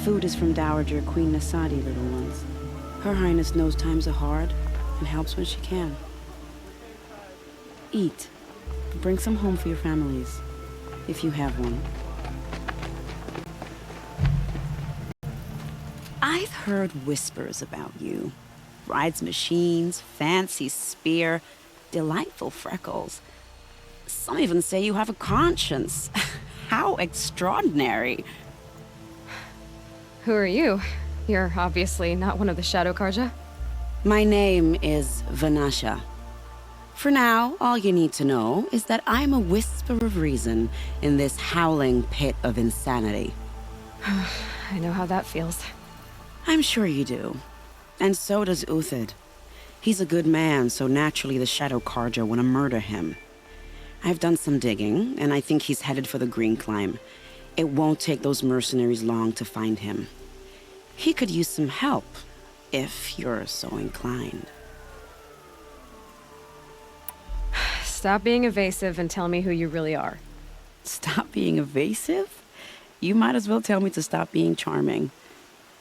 food is from Dowager Queen Nasadi, little ones. Her Highness knows times are hard and helps when she can. Eat. Bring some home for your families, if you have one. I've heard whispers about you. Rides machines, fancy spear, delightful freckles. Some even say you have a conscience. How extraordinary. Who are you? You're obviously not one of the Shadow Carja. My name is Vanasha. For now, all you need to know is that I'm a whisper of reason in this howling pit of insanity. I know how that feels. I'm sure you do. And so does Uthid. He's a good man, so naturally the Shadow Carja want to murder him. I've done some digging, and I think he's headed for the Greenclimb. It won't take those mercenaries long to find him. He could use some help, if you're so inclined. Stop being evasive and tell me who you really are. Stop being evasive? You might as well tell me to stop being charming.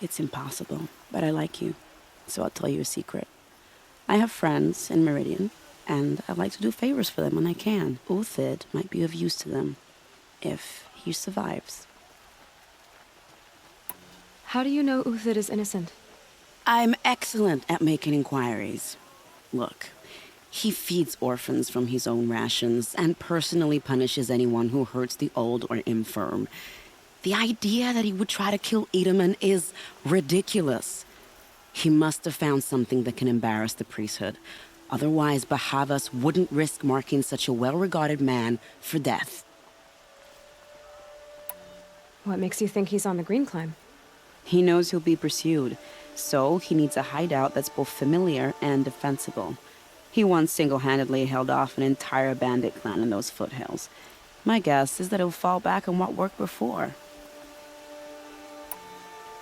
It's impossible, but I like you, so I'll tell you a secret. I have friends in Meridian, and I like to do favors for them when I can. Uthid might be of use to them, if he survives. How do you know Uthid is innocent? I'm excellent at making inquiries. Look, he feeds orphans from his own rations and personally punishes anyone who hurts the old or infirm. The idea that he would try to kill Edaman is ridiculous. He must have found something that can embarrass the priesthood. Otherwise, Bahavas wouldn't risk marking such a well-regarded man for death. What makes you think he's on the Greenclimb? He knows he'll be pursued, so he needs a hideout that's both familiar and defensible. He once single-handedly held off an entire bandit clan in those foothills. My guess is that he'll fall back on what worked before.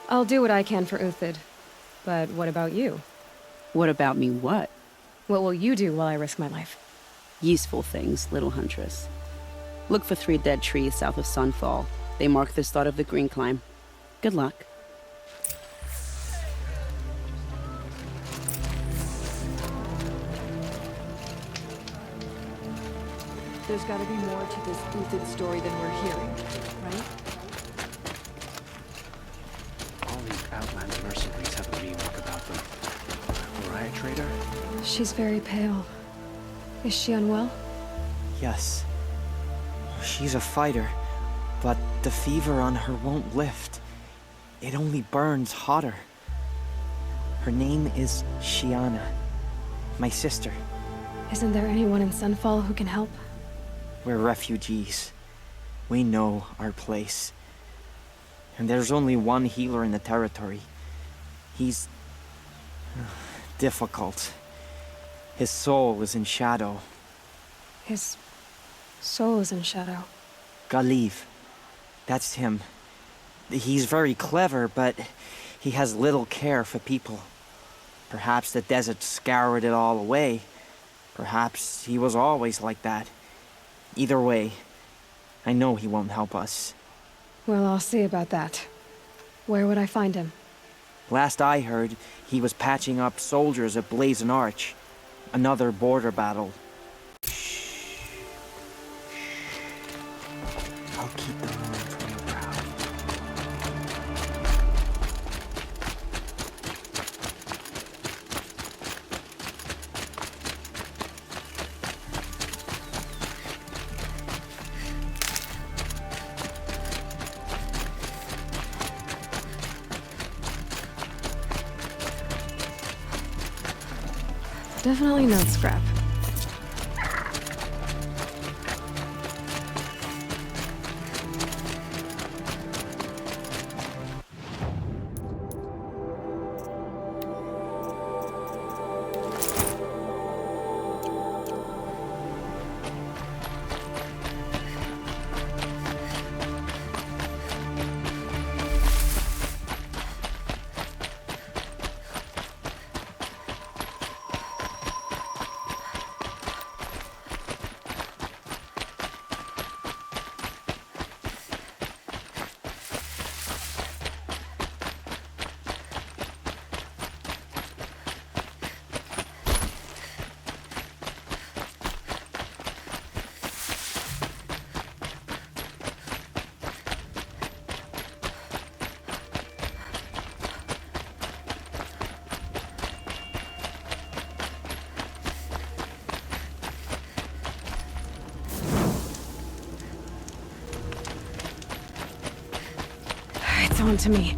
I'll do what I can for Uthid. But what about you? What about me what? What will you do while I risk my life? Useful things, little huntress. Look for 3 dead trees south of Sunfall. They mark the start of the Greenclimb. Good luck. There's gotta be more to this Uthid story than we're hearing, right? All these outlander mercenaries have a mean look about them. Right, Traitor? She's very pale. Is she unwell? Yes. She's a fighter, but the fever on her won't lift. It only burns hotter. Her name is Shiana, my sister. Isn't there anyone in Sunfall who can help? We're refugees. We know our place. And there's only one healer in the territory. He's difficult. His soul is in shadow. His soul is in shadow. Galiv. That's him. He's very clever, but he has little care for people. Perhaps the desert scoured it all away. Perhaps he was always like that. Either way, I know he won't help us. Well, I'll see about that. Where would I find him? Last I heard, he was patching up soldiers at Blazon Arch. Another border battle. Shh. I'll keep the moon from your brow. Definitely not scrap. onto me.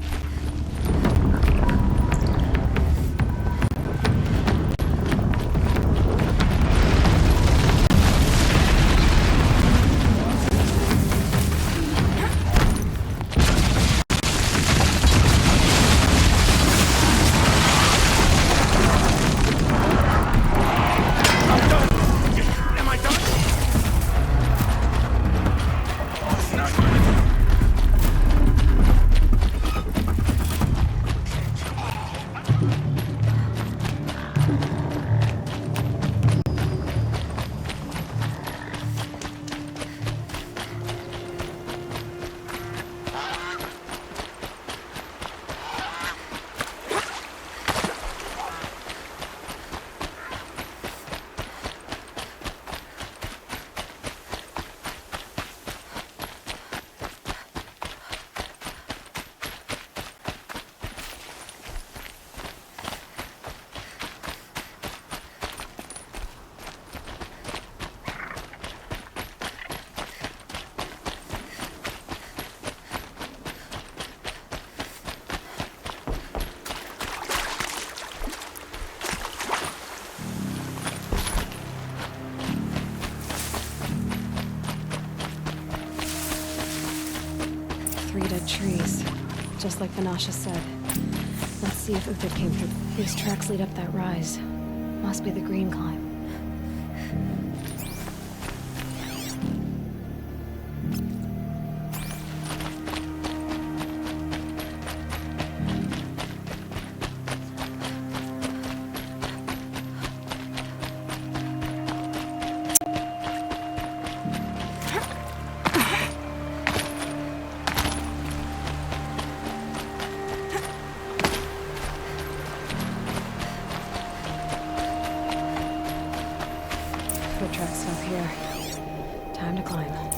Trees, just like Vanasha said. Let's see if Uthid came through. These tracks lead up that rise. Must be the Greenclimb. Foot tracks stop here. Time to climb.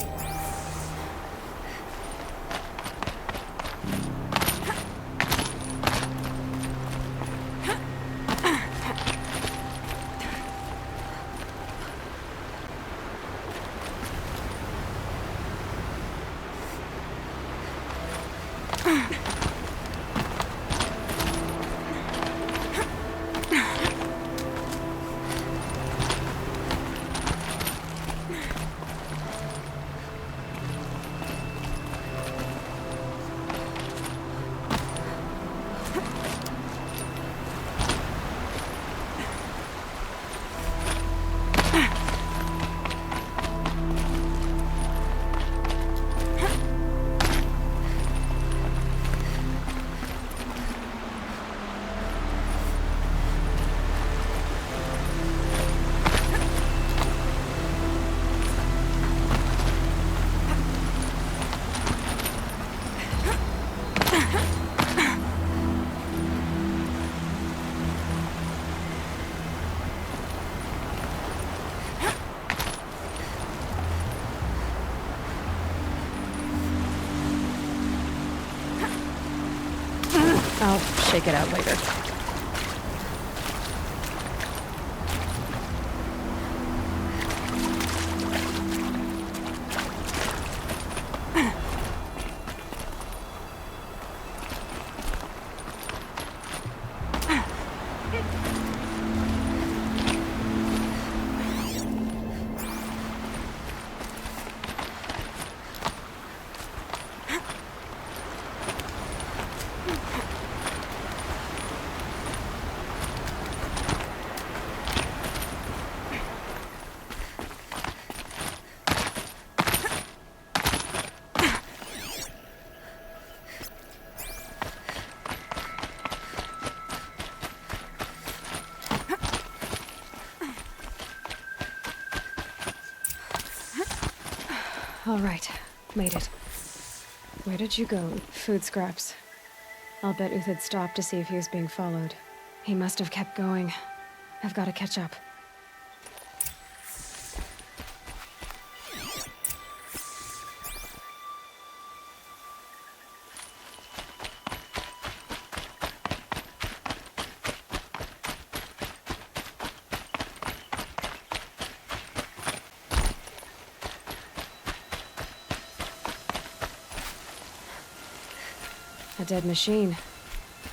I'll shake it out later. All right, made it. Where did you go? Food scraps. I'll bet Uthid stopped to see if he was being followed. He must have kept going. I've got to catch up. A dead machine.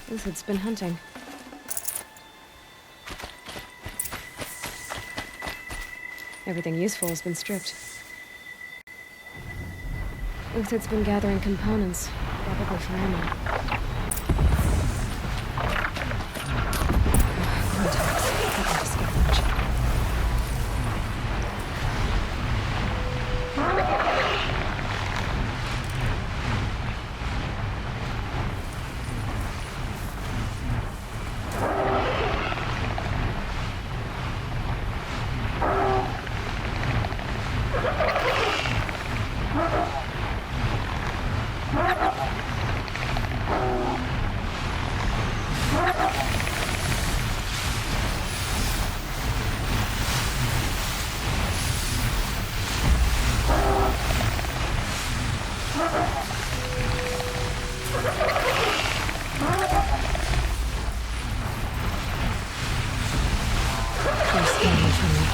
Uthid's been hunting. Everything useful has been stripped. Uthid's been gathering components, probably for ammo. Glinthawks. I gotta scavenge. They're scanning for me.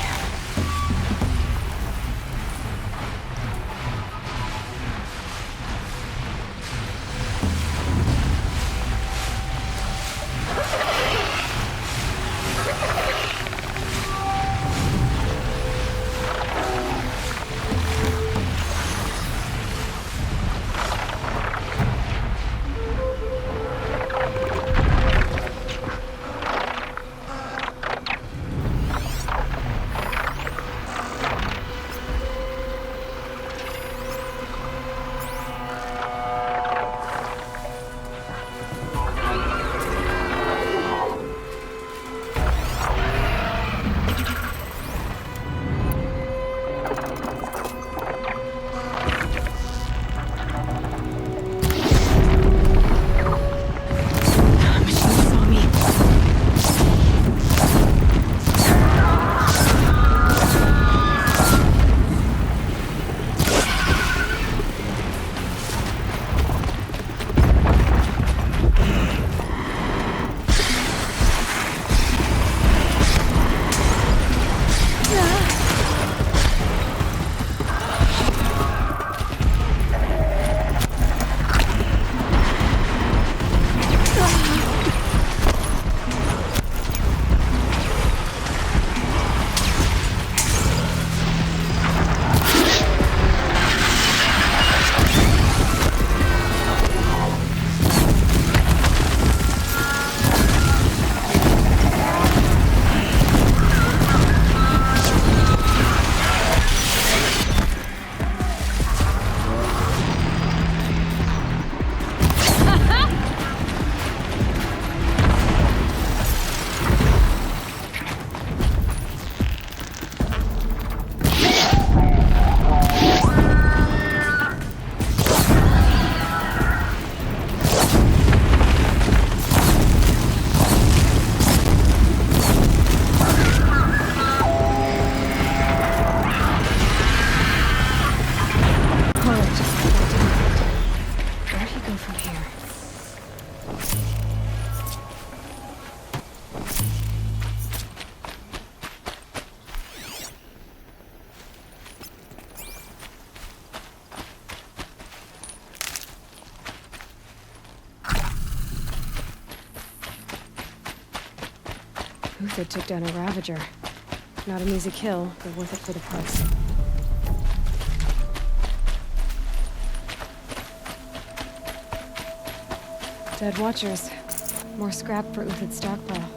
Uthid took down a Ravager. Not an easy kill, but worth it for the price. Dead Watchers. More scrap for Uthid's stockpile.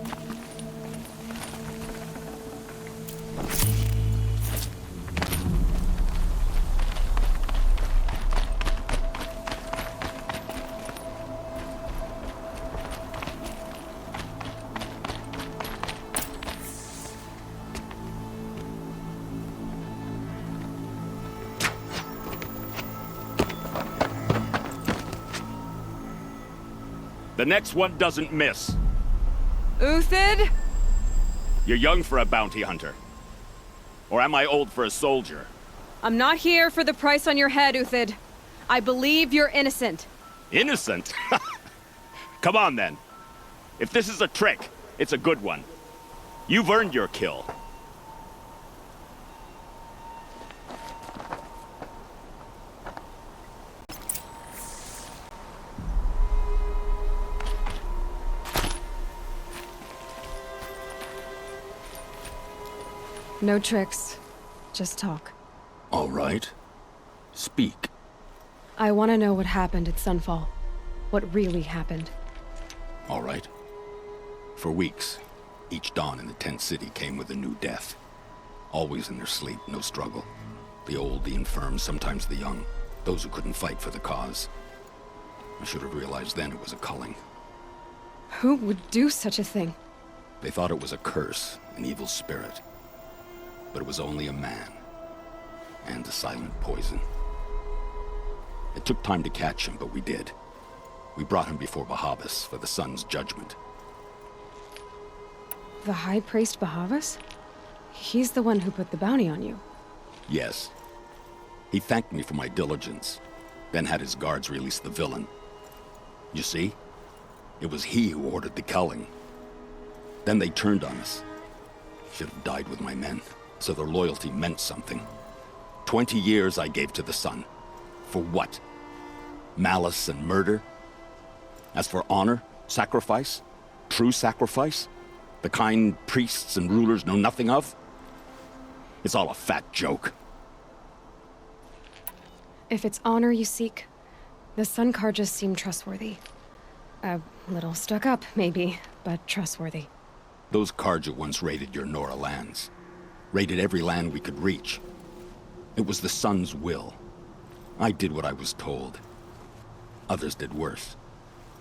The next one doesn't miss. Uthid? You're young for a bounty hunter. Or am I old for a soldier? I'm not here for the price on your head, Uthid. I believe you're innocent. Innocent? Come on, then. If this is a trick, it's a good one. You've earned your kill. No tricks. Just talk. All right. Speak. I want to know what happened at Sunfall. What really happened. All right. For weeks, each dawn in the tent city came with a new death. Always in their sleep, no struggle. The old, the infirm, sometimes the young. Those who couldn't fight for the cause. I should have realized then it was a culling. Who would do such a thing? They thought it was a curse, an evil spirit. But it was only a man. And a silent poison. It took time to catch him, but we did. We brought him before Bahavas for the sun's judgment. The High Priest Bahavas? He's the one who put the bounty on you. Yes. He thanked me for my diligence, then had his guards release the villain. You see? It was he who ordered the culling. Then they turned on us. Should have died with my men, so their loyalty meant something. 20 years I gave to the sun. For what? Malice and murder? As for honor, sacrifice, true sacrifice, the kind priests and rulers know nothing of? It's all a fat joke. If it's honor you seek, the Sun Carjas seem trustworthy. A little stuck up, maybe, but trustworthy. Those Carja once raided your Nora lands. Raided every land we could reach. It was the Sun's will. I did what I was told. Others did worse.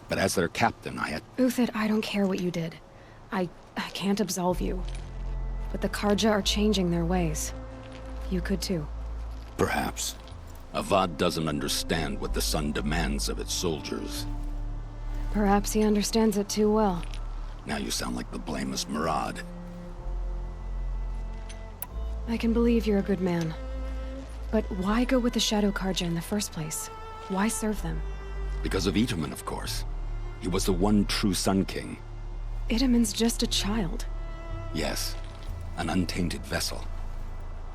But as their captain, I had... Uthid, I don't care what you did. I can't absolve you. But the Carja are changing their ways. You could too. Perhaps. Avad doesn't understand what the Sun demands of its soldiers. Perhaps he understands it too well. Now you sound like the blameless Murad. I can believe you're a good man. But why go with the Shadow Carja in the first place? Why serve them? Because of Itaman, of course. He was the one true Sun King. Itaman's just a child. Yes, an untainted vessel.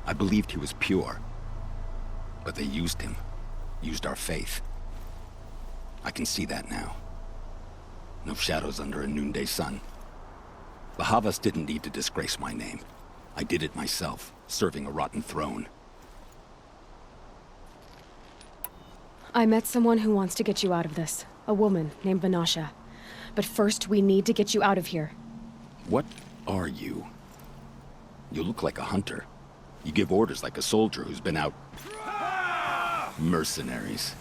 I believed he was pure. But they used him. Used our faith. I can see that now. No shadows under a noonday sun. Bahavas didn't need to disgrace my name. I did it myself, serving a rotten throne. I met someone who wants to get you out of this. A woman named Vanasha. But first, we need to get you out of here. What are you? You look like a hunter. You give orders like a soldier who's been out... Mercenaries.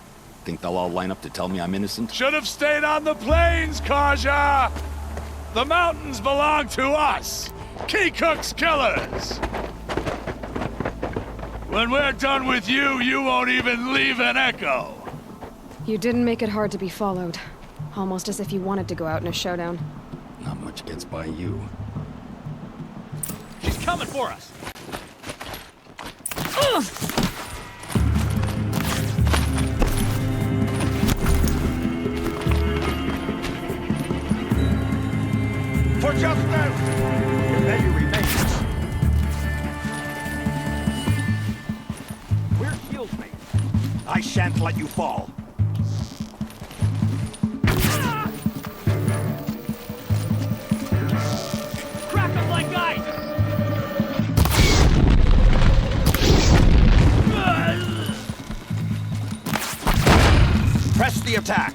Think they'll all line up to tell me I'm innocent? Should have stayed on the plains, Carja! The mountains belong to us! Keycook's killers! When we're done with you, you won't even leave an echo! You didn't make it hard to be followed. Almost as if you wanted to go out in a showdown. Not much gets by you. She's coming for us! For justice! There you remain. Where shields me? I shan't let you fall. Crack them like ice! Press the attack!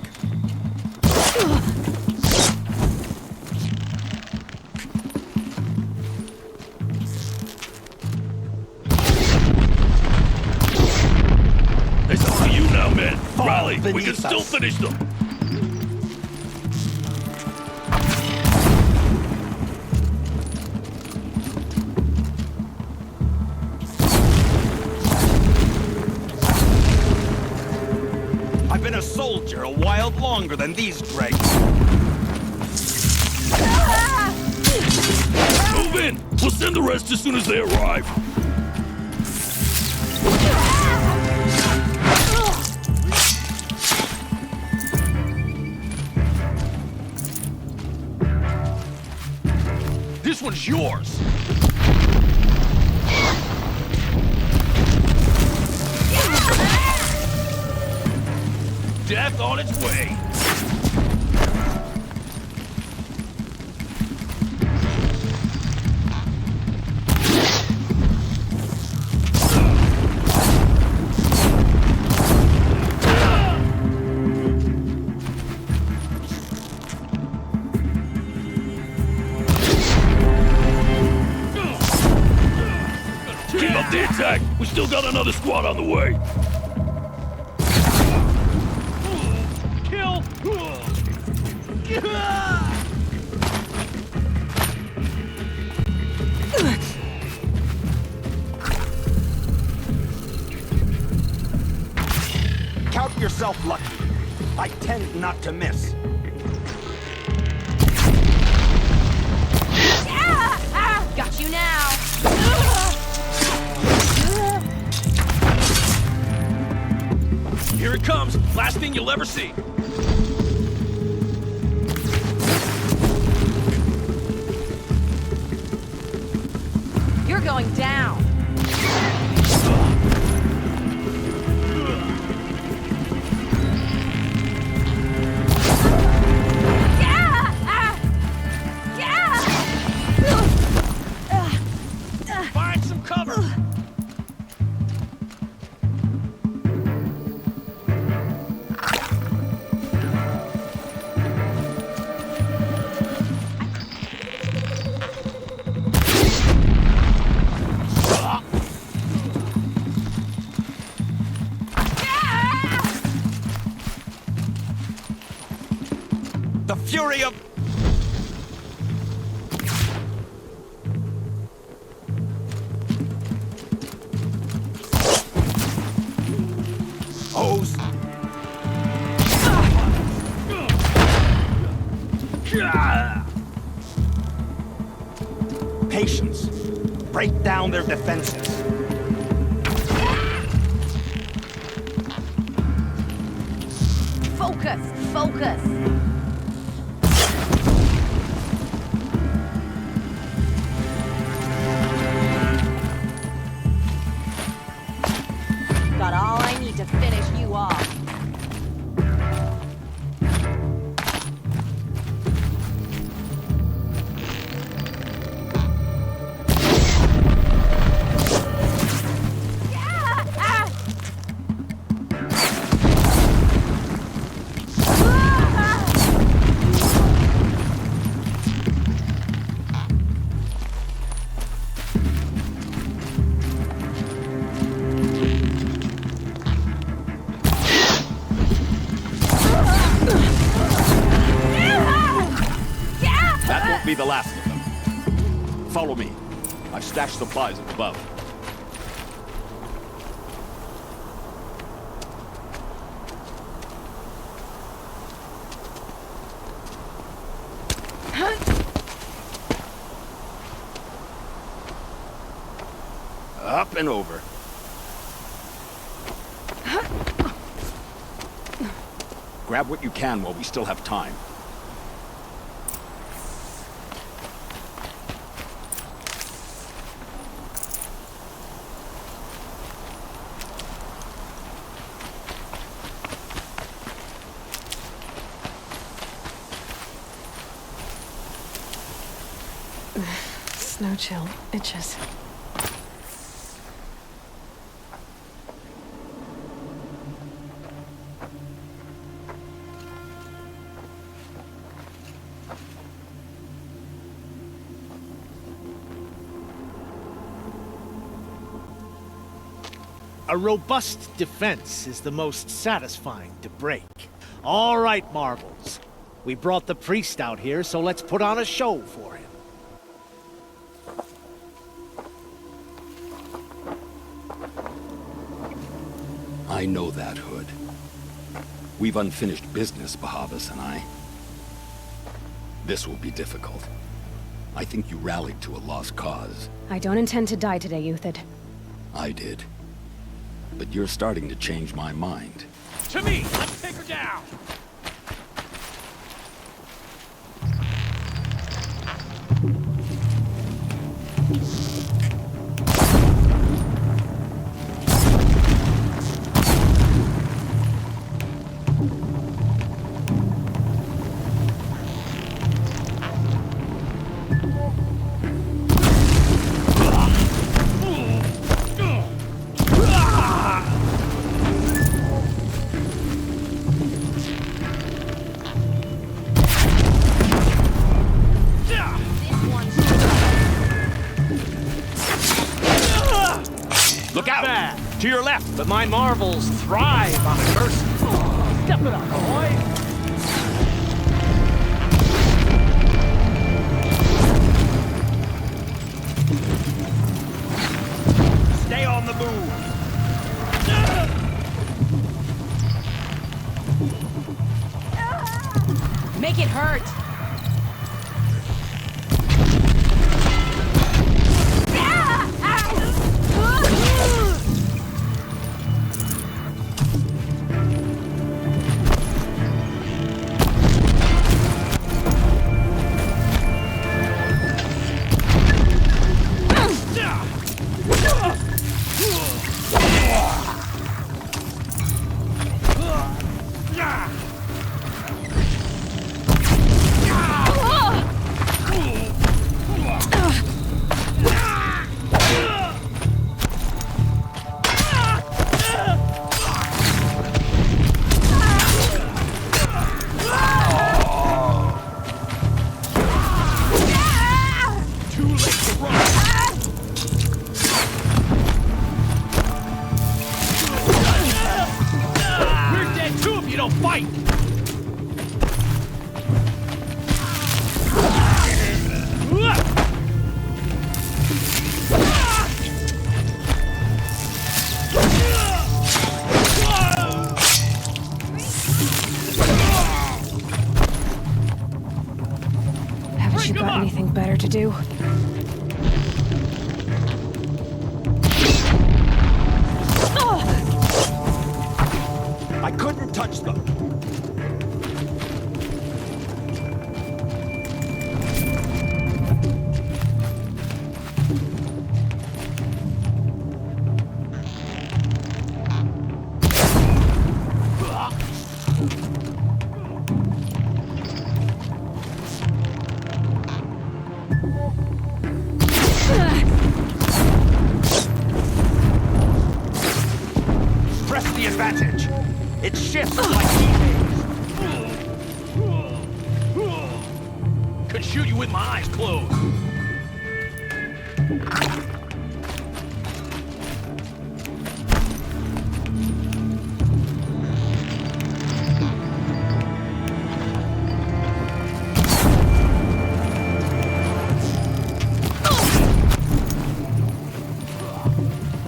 It's all you now, men! Rally! We can still finish them! I've been a soldier a while longer than these dregs. Move in! We'll send the rest as soon as they arrive. This one's yours. Death on its way. back. We still got another squad on the way. Kill! Count yourself lucky. I tend not to miss. Got you now. Here it comes. Last thing you'll ever see. You're going down. Find some cover. The fury of... Hose. Patience. Break down their defenses. Focus, focus. Got all I need to finish you off. Be the last of them. Follow me. I've stashed supplies up above. Up and over. Grab what you can while we still have time. Snow chill itches. A robust defense is the most satisfying to break. All right, Marvels. We brought the priest out here, so let's put on a show for him. I know that, Hood. We've unfinished business, Bahavas and I. This will be difficult. I think you rallied to a lost cause. I don't intend to die today, Uthid. I did. But you're starting to change my mind. To me! Let's take her down! To your left! But my marvels thrive on immersing. Step it up, Aloy! Stay on the move! Make it hurt! Haven't you got anything better to do? I couldn't touch them! Press the advantage! It shifts like heat. Could shoot you with my eyes closed.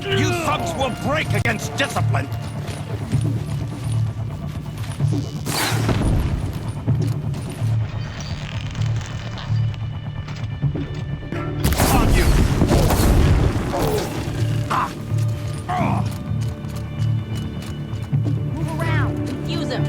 You thugs will break against discipline! On you! Move around! Confuse him!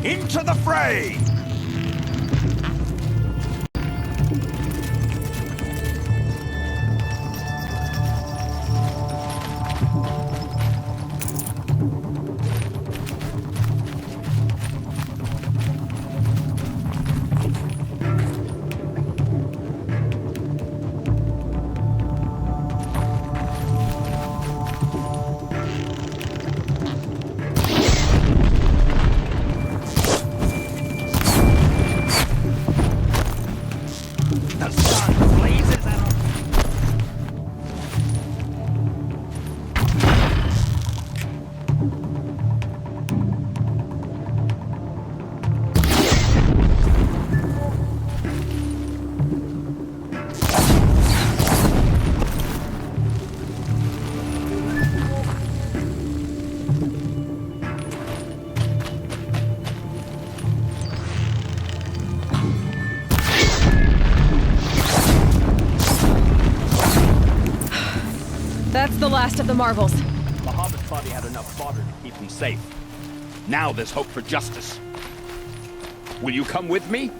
Into the fray! the last of the marvels. Bahavas thought he had enough fodder to keep him safe. Now there's hope for justice. Will you come with me?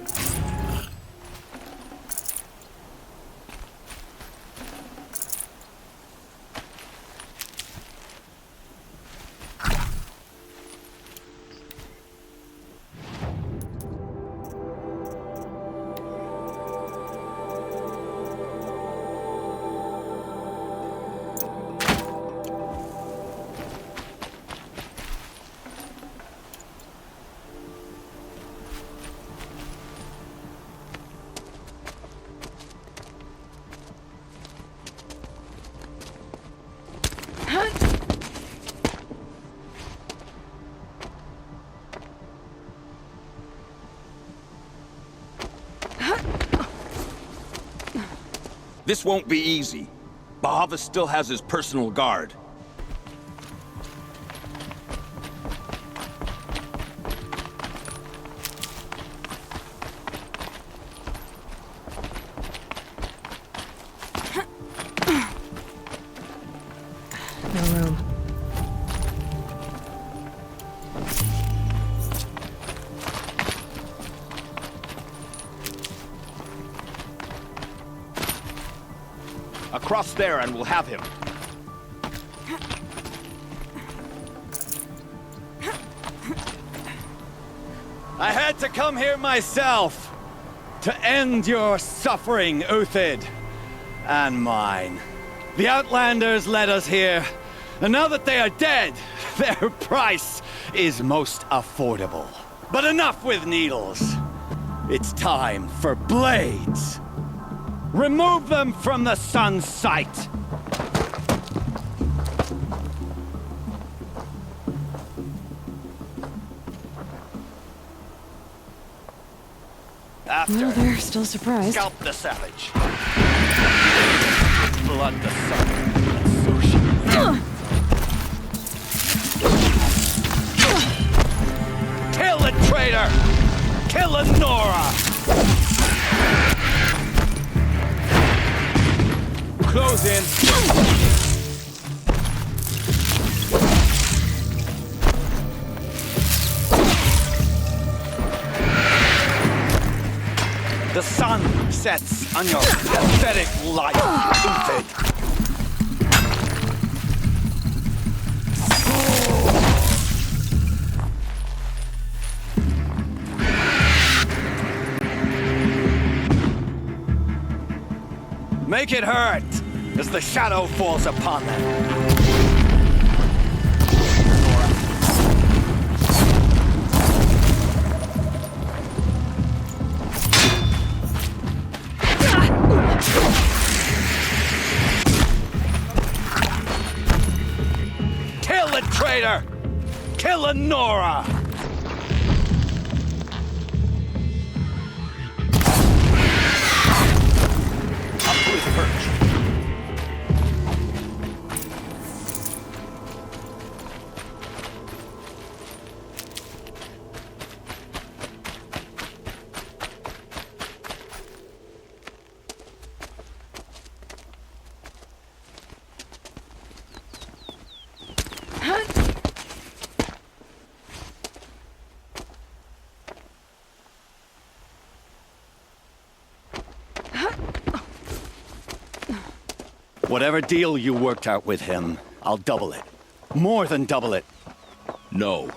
This won't be easy. Bahavas still has his personal guard. No room. Across there and we'll have him. I had to come here myself to end your suffering, Uthid, and mine. The outlanders led us here, and now that they are dead, their price is most affordable. But enough with needles. It's time for blades. Remove them from the sun's sight. Well, they're still surprised. Scalp the savage. Blood the sun. So she... Kill the traitor! Kill Lenora! Close in. The sun sets on your pathetic life, Uthid. Make it hurt as the shadow falls upon them. Kill the traitor! Kill Lenora! Whatever deal you worked out with him, I'll double it. More than double it. No.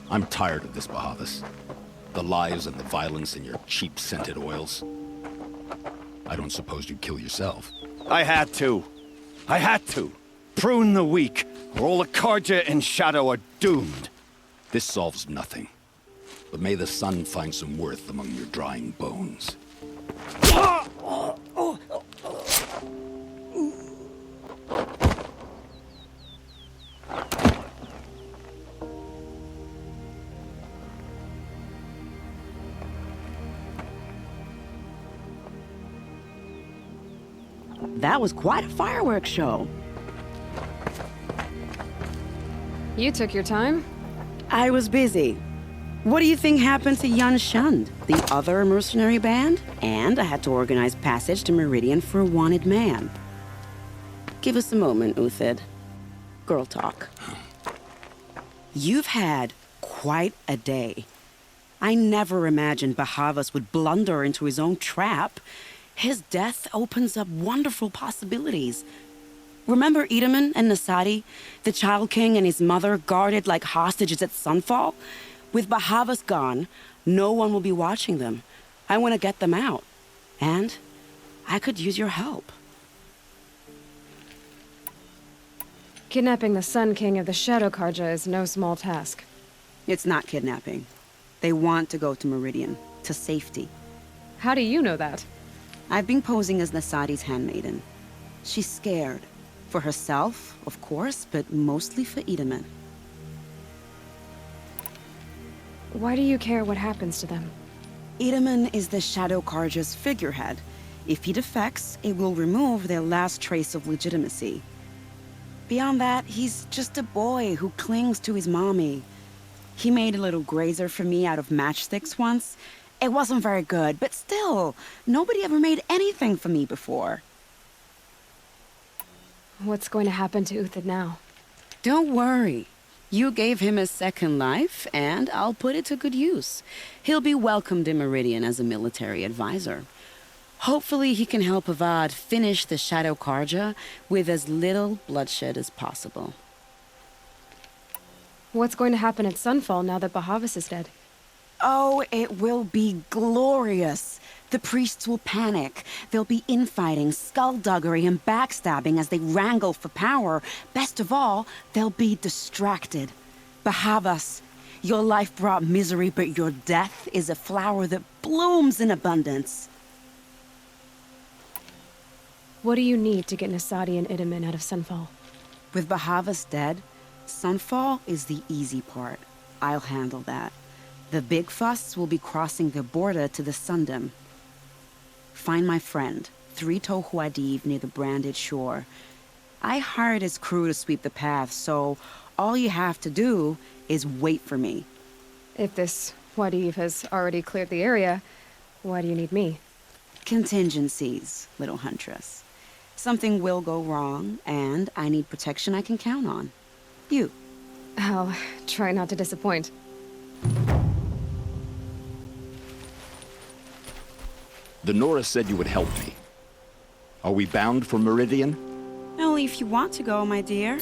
I'm tired of this, Bahavas. The lies and the violence and your cheap scented oils. I don't suppose you'd kill yourself. I had to. I had to. Prune the weak, or all the Carja in Shadow are doomed. This solves nothing. But may the sun find some worth among your drying bones. That was quite a fireworks show. You took your time? I was busy. What do you think happened to Yun Shund, the other mercenary band? And I had to organize passage to Meridian for a wanted man. Give us a moment, Uthid. Girl talk. You've had quite a day. I never imagined Bahavas would blunder into his own trap. His death opens up wonderful possibilities. Remember Edaman and Nasadi, the Child King and his mother guarded like hostages at sunfall? With Bahavas gone, no one will be watching them. I want to get them out. And I could use your help. Kidnapping the Sun King of the Shadow Carja is no small task. It's not kidnapping. They want to go to Meridian, to safety. How do you know that? I've been posing as Nasadi's handmaiden. She's scared. For herself, of course, but mostly for Edaman. Why do you care what happens to them? Edaman is the Shadow Carja's figurehead. If he defects, it will remove their last trace of legitimacy. Beyond that, he's just a boy who clings to his mommy. He made a little grazer for me out of matchsticks once. It wasn't very good, but still, nobody ever made anything for me before. What's going to happen to Uthid now? Don't worry. You gave him a second life, and I'll put it to good use. He'll be welcomed in Meridian as a military advisor. Hopefully he can help Avad finish the Shadow Carja with as little bloodshed as possible. What's going to happen at Sunfall now that Bahavas is dead? Oh, it will be glorious. The priests will panic. There'll be infighting, skullduggery, and backstabbing as they wrangle for power. Best of all, they'll be distracted. Bahavas, your life brought misery, but your death is a flower that blooms in abundance. What do you need to get Nasadi and Edaman out of Sunfall? With Bahavas dead, Sunfall is the easy part. I'll handle that. The big fuss will be crossing the border to the Sundom. Find my friend, Traitor near the branded shore. I hired his crew to sweep the path, so all you have to do is wait for me. If this Wadiv has already cleared the area, why do you need me? Contingencies, little huntress. Something will go wrong, and I need protection I can count on. You. I'll try not to disappoint. The Nora said you would help me. Are we bound for Meridian? Only if you want to go, my dear.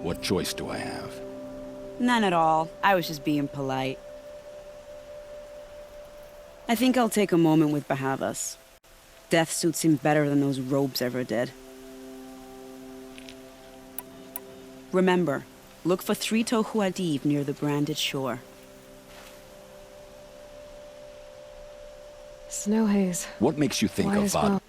What choice do I have? None at all. I was just being polite. I think I'll take a moment with Bahavas. Death suits him better than those robes ever did. Remember, look for Traitor near the branded shore. Snow haze. What makes you think Why of as well?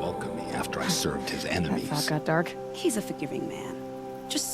Welcome me after I served his enemies. That thought got dark. He's a forgiving man.